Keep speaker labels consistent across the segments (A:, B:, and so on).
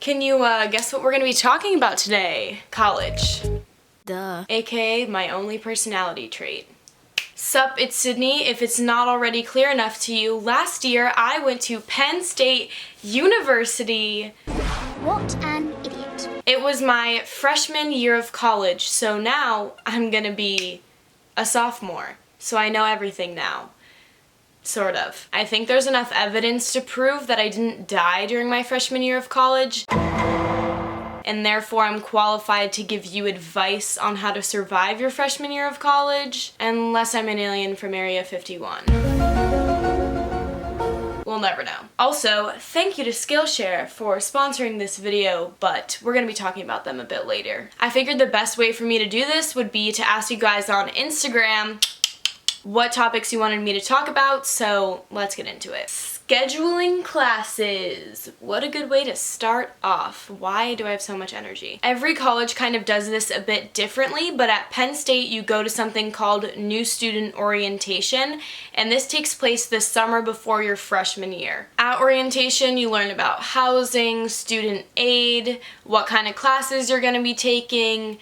A: Can you guess what we're gonna be talking about today? College.
B: Duh.
A: AKA my only personality trait. Sup, it's Sydney. If it's not already clear enough to you, last year I went to Penn State University.
B: What an idiot.
A: It was my freshman year of college, so now I'm gonna be a sophomore. So I know everything now. Sort of. I think there's enough evidence to prove that I didn't die during my freshman year of college, and therefore I'm qualified to give you advice on how to survive your freshman year of college, unless I'm an alien from Area 51. We'll never know. Also, thank you to Skillshare for sponsoring this video, but we're gonna be talking about them a bit later. I figured the best way for me to do this would be to ask you guys on Instagram what topics you wanted me to talk about, so let's get into it. Scheduling classes. What a good way to start off. Why do I have so much energy? Every college kind of does this a bit differently, but at Penn State you go to something called New Student Orientation, and this takes place the summer before your freshman year. At orientation you learn about housing, student aid, what kind of classes you're going to be taking,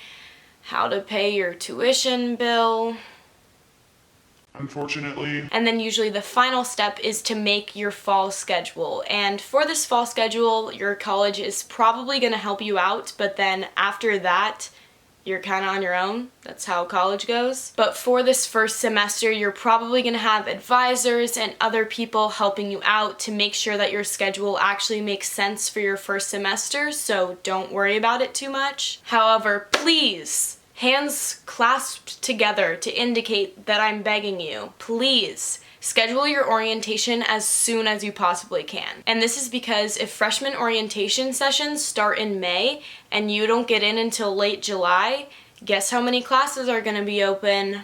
A: how to pay your tuition bill.
C: Unfortunately.
A: And then usually the final step is to make your fall schedule. And for this fall schedule, your college is probably going to help you out, but then after that, you're kind of on your own. That's how college goes. But for this first semester, you're probably going to have advisors and other people helping you out to make sure that your schedule actually makes sense for your first semester, so don't worry about it too much. However, please, hands clasped together to indicate that I'm begging you, please schedule your orientation as soon as you possibly can. And this is because if freshman orientation sessions start in May and you don't get in until late July, guess how many classes are gonna be open?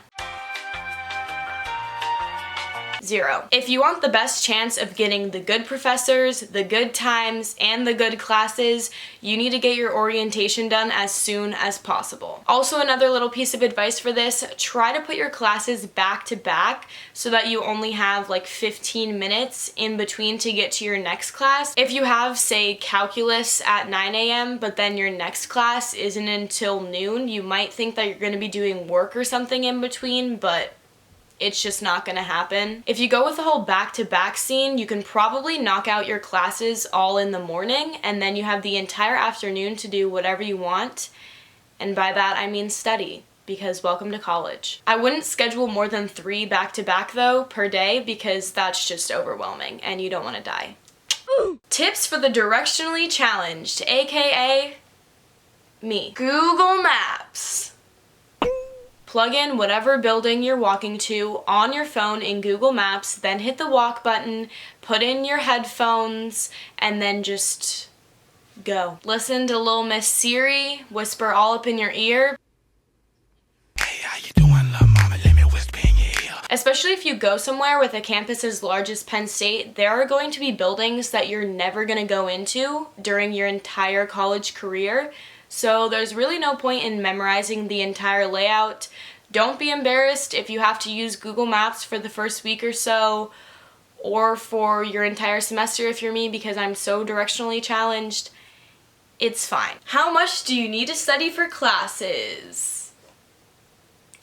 A: 0. If you want the best chance of getting the good professors, the good times, and the good classes, you need to get your orientation done as soon as possible. Also, another little piece of advice for this, try to put your classes back to back so that you only have like 15 minutes in between to get to your next class. If you have, say, calculus at 9 a.m., but then your next class isn't until noon, you might think that you're going to be doing work or something in between, but it's just not gonna happen. If you go with the whole back-to-back scene, you can probably knock out your classes all in the morning, and then you have the entire afternoon to do whatever you want. And by that I mean study, because welcome to college. I wouldn't schedule more than 3 back-to-back though per day, because that's just overwhelming and you don't want to die. Tips for the directionally challenged, aka me. Google Maps. Plug in whatever building you're walking to on your phone in Google Maps, then hit the walk button, put in your headphones, and then just go. Listen to Lil Miss Siri whisper all up in your ear.
D: Hey, how you doing, little mama? Let me whisper in your ear.
A: Especially if you go somewhere with a campus as large as Penn State, there are going to be buildings that you're never going to go into during your entire college career. So there's really no point in memorizing the entire layout. Don't be embarrassed if you have to use Google Maps for the first week or so, or for your entire semester if you're me, because I'm so directionally challenged. It's fine. How much do you need to study for classes?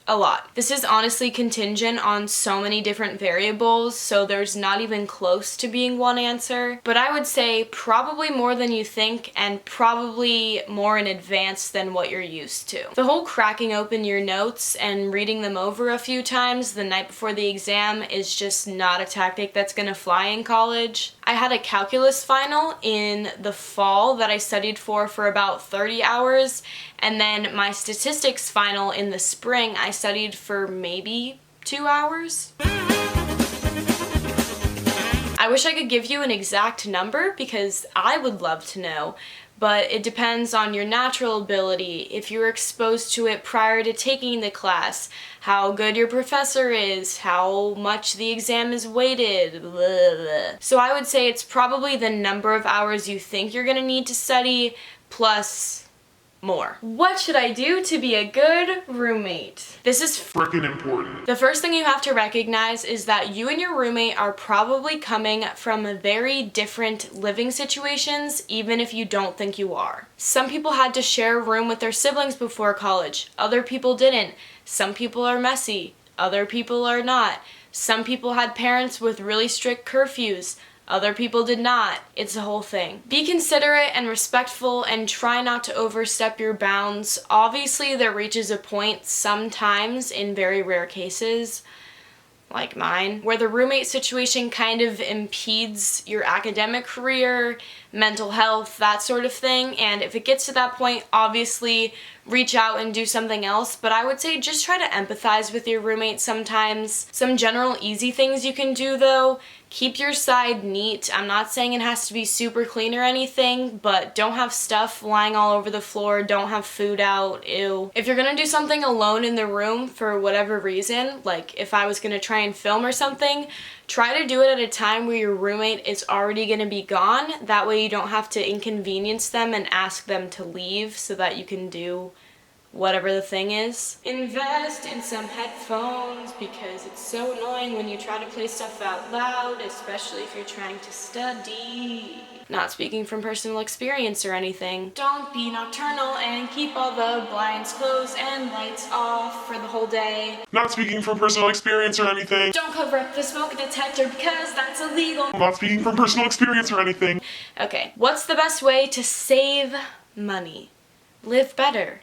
A: A lot. This is honestly contingent on so many different variables, so there's not even close to being one answer. But I would say probably more than you think, and probably more in advance than what you're used to. The whole cracking open your notes and reading them over a few times the night before the exam is just not a tactic that's gonna fly in college. I had a calculus final in the fall that I studied for about 30 hours, and then my statistics final in the spring I studied for maybe 2 hours. I wish I could give you an exact number because I would love to know, but it depends on your natural ability, if you were exposed to it prior to taking the class, how good your professor is, how much the exam is weighted, blah, blah. So I would say it's probably the number of hours you think you're gonna need to study plus more. What should I do to be a good roommate? This is
C: Freaking important.
A: the first thing you have to recognize is that you and your roommate are probably coming from very different living situations, even if you don't think you are. Some people had to share a room with their siblings before college. Other people didn't. Some people are messy. Other people are not. Some people had parents with really strict curfews. Other people did not. It's a whole thing. Be considerate and respectful and try not to overstep your bounds. Obviously, there reaches a point sometimes, in very rare cases, like mine, where the roommate situation kind of impedes your academic career, mental health, that sort of thing. And if it gets to that point, obviously reach out and do something else. But I would say just try to empathize with your roommate sometimes. Some general easy things you can do though: keep your side neat. I'm not saying it has to be super clean or anything, but don't have stuff lying all over the floor. Don't have food out. Ew. If you're gonna do something alone in the room for whatever reason, like if I was gonna try and film or something, try to do it at a time where your roommate is already gonna be gone. That way you don't have to inconvenience them and ask them to leave so that you can do whatever the thing is. Invest in some headphones because it's so annoying when you try to play stuff out loud, especially if you're trying to study. Not speaking from personal experience or anything. Don't be nocturnal and keep all the blinds closed and lights off for the whole day.
C: Not speaking from personal experience or anything.
A: Don't cover up the smoke detector because that's illegal.
C: Not speaking from personal experience or anything.
A: Okay, what's the best way to save money? Live better.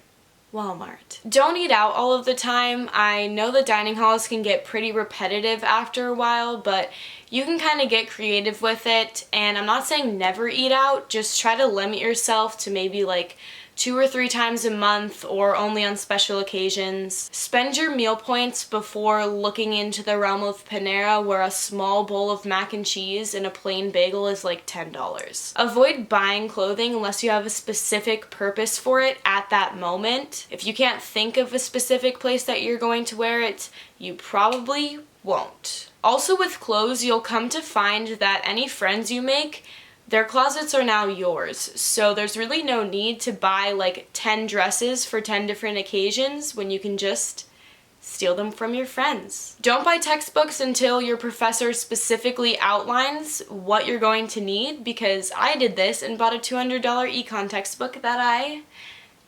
A: Walmart. Don't eat out all of the time. I know the dining halls can get pretty repetitive after a while, but you can kind of get creative with it. And I'm not saying never eat out, just try to limit yourself to maybe like 2 or 3 times a month or only on special occasions. Spend your meal points before looking into the realm of Panera, where a small bowl of mac and cheese and a plain bagel is like $10. Avoid buying clothing unless you have a specific purpose for it at that moment. If you can't think of a specific place that you're going to wear it, you probably won't. Also with clothes, you'll come to find that any friends you make, their closets are now yours, so there's really no need to buy like 10 dresses for 10 different occasions when you can just steal them from your friends. Don't buy textbooks until your professor specifically outlines what you're going to need, because I did this and bought a $200 econ textbook that I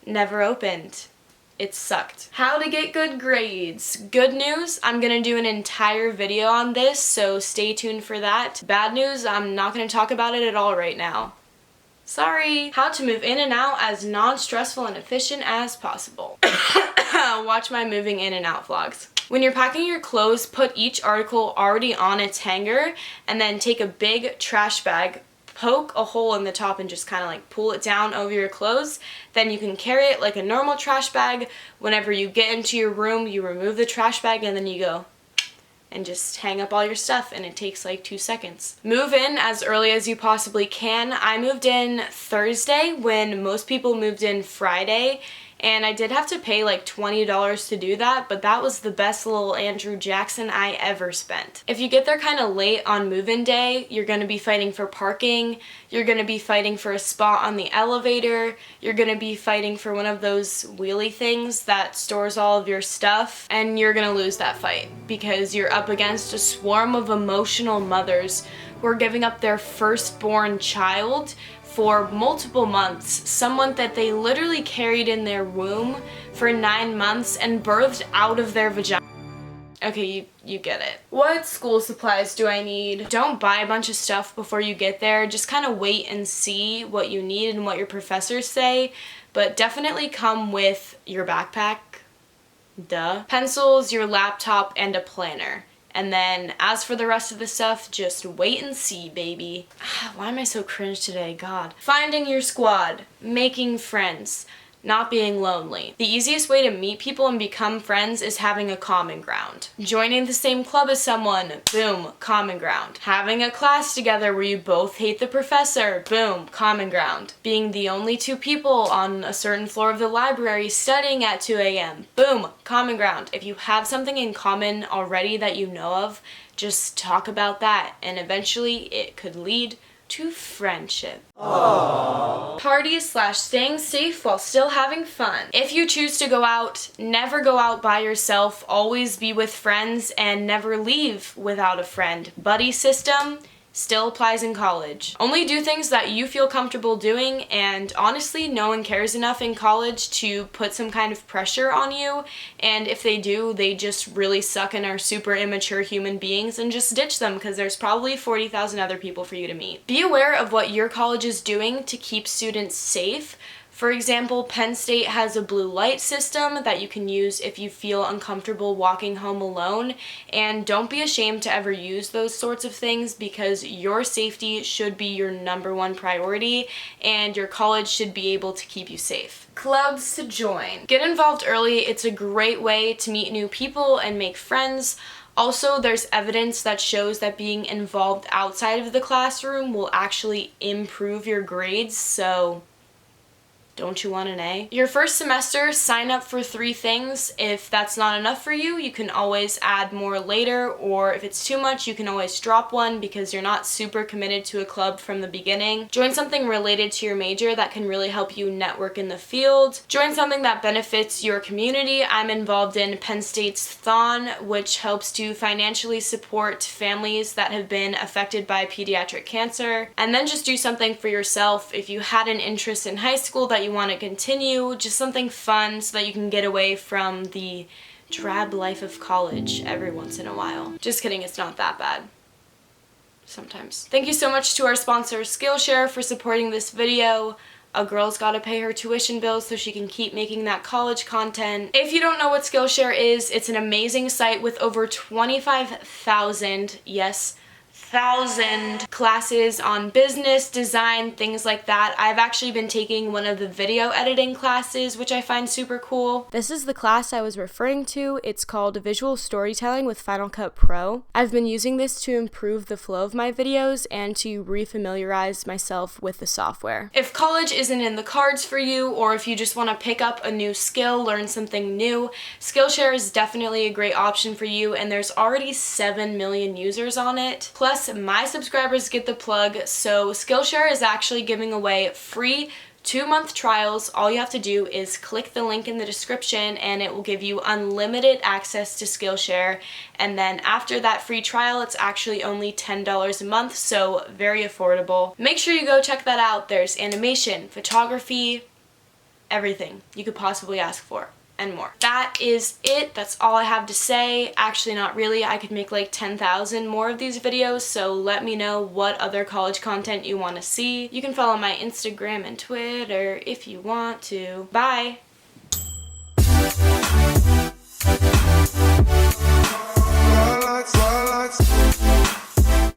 A: never opened. It sucked. How to get good grades. Good news, I'm gonna do an entire video on this, so stay tuned for that. Bad news, I'm not gonna talk about it at all right now. Sorry. How to move in and out as non-stressful and efficient as possible. Watch my moving in and out vlogs. When you're packing your clothes, put each article already on its hanger and then take a big trash bag, poke a hole in the top and just kind of like pull it down over your clothes. Then you can carry it like a normal trash bag. Whenever you get into your room, you remove the trash bag and then you go and just hang up all your stuff, and it takes like 2 seconds. Move in as early as you possibly can. I moved in Thursday when most people moved in Friday, and I did have to pay like $20 to do that, but that was the best little Andrew Jackson I ever spent. If you get there kind of late on move-in day, you're going to be fighting for parking, you're going to be fighting for a spot on the elevator, you're going to be fighting for one of those wheelie things that stores all of your stuff, and you're going to lose that fight because you're up against a swarm of emotional mothers who are giving up their firstborn child for multiple months, someone that they literally carried in their womb for 9 months and birthed out of their vagina. Okay, you get it. What school supplies do I need? Don't buy a bunch of stuff before you get there. Just kind of wait and see what you need and what your professors say, but definitely come with your backpack. Duh. Pencils, your laptop, and a planner. And then, as for the rest of the stuff, just wait and see, baby. Why am I so cringe today? God. Finding your squad. Making friends. Not being lonely. The easiest way to meet people and become friends is having a common ground. Joining the same club as someone. Boom. Common ground. Having a class together where you both hate the professor. Boom. Common ground. Being the only 2 people on a certain floor of the library studying at 2 a.m. Boom. Common ground. If you have something in common already that you know of, just talk about that, and eventually it could lead to friendship. Parties/staying safe while still having fun. If you choose to go out, never go out by yourself, always be with friends, and never leave without a friend. Buddy system still applies in college. Only do things that you feel comfortable doing, and honestly, no one cares enough in college to put some kind of pressure on you, and if they do, they just really suck and are super immature human beings, and just ditch them because there's probably 40,000 other people for you to meet. Be aware of what your college is doing to keep students safe. For example, Penn State has a blue light system that you can use if you feel uncomfortable walking home alone, and don't be ashamed to ever use those sorts of things because your safety should be your #1 priority and your college should be able to keep you safe. Clubs to join. Get involved early. It's a great way to meet new people and make friends. Also, there's evidence that shows that being involved outside of the classroom will actually improve your grades, so don't you want an A? Your first semester, sign up for 3 things. If that's not enough for you, you can always add more later, or if it's too much, you can always drop one because you're not super committed to a club from the beginning. Join something related to your major that can really help you network in the field. Join something that benefits your community. I'm involved in Penn State's Thon, which helps to financially support families that have been affected by pediatric cancer. And then just do something for yourself. If you had an interest in high school that you want to continue, just something fun so that you can get away from the drab life of college every once in a while. Just kidding, it's not that bad. Sometimes. Thank you so much to our sponsor Skillshare for supporting this video. A girl's gotta pay her tuition bills so she can keep making that college content. If you don't know what Skillshare is, it's an amazing site with over 25,000, yes, 1,000 classes on business, design, things like that. I've actually been taking one of the video editing classes, which I find super cool. This is the class I was referring to. It's called Visual Storytelling with Final Cut Pro. I've been using this to improve the flow of my videos and to refamiliarize myself with the software. If college isn't in the cards for you, or if you just want to pick up a new skill, learn something new, Skillshare is definitely a great option for you, and there's already 7 million users on it. Plus, my subscribers get the plug, so Skillshare is actually giving away free 2-month trials. All you have to do is click the link in the description and it will give you unlimited access to Skillshare, and then after that free trial it's actually only $10 a month, so very affordable. Make sure you go check that out. There's animation, photography, everything you could possibly ask for, and more. That is it. That's all I have to say. Actually, not really. I could make like 10,000 more of these videos, so let me know what other college content you want to see. You can follow my Instagram and Twitter if you want to. Bye!